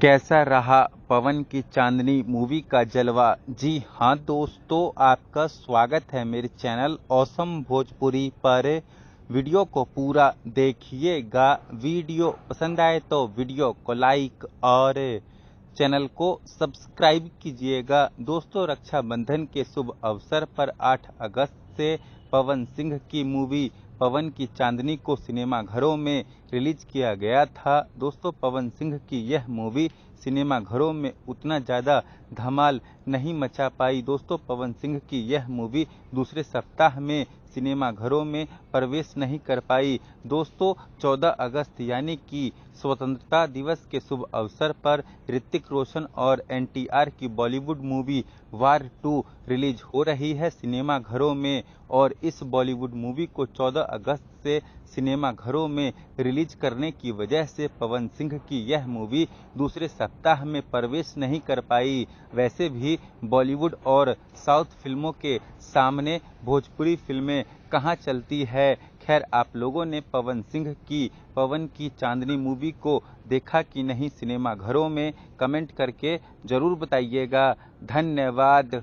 कैसा रहा पवन की चांदनी मूवी का जलवा। जी हाँ दोस्तों, आपका स्वागत है मेरे चैनल ऑसम भोजपुरी पर। वीडियो को पूरा देखिएगा। वीडियो पसंद आए तो वीडियो को लाइक और चैनल को सब्सक्राइब कीजिएगा। दोस्तों, रक्षाबंधन के शुभ अवसर पर 8 अगस्त से पवन सिंह की मूवी पवन की चांदनी को सिनेमाघरों में रिलीज किया गया था। दोस्तों, पवन सिंह की यह मूवी सिनेमाघरों में उतना ज़्यादा धमाल नहीं मचा पाई। दोस्तों, पवन सिंह की यह मूवी दूसरे सप्ताह में सिनेमाघरों में प्रवेश नहीं कर पाई। दोस्तों, 14 अगस्त यानी कि स्वतंत्रता दिवस के शुभ अवसर पर ऋतिक रोशन और एनटीआर की बॉलीवुड मूवी वार 2 रिलीज हो रही है सिनेमाघरों में। और इस बॉलीवुड मूवी को 14 अगस्त से सिनेमाघरों में रिलीज करने की वजह से पवन सिंह की यह मूवी दूसरे सप्ताह में प्रवेश नहीं कर पाई। वैसे भी बॉलीवुड और साउथ फिल्मों के सामने भोजपुरी फिल्में कहाँ चलती है। खैर, आप लोगों ने पवन सिंह की पवन की चांदनी मूवी को देखा कि नहीं सिनेमाघरों में, कमेंट करके जरूर बताइएगा। धन्यवाद।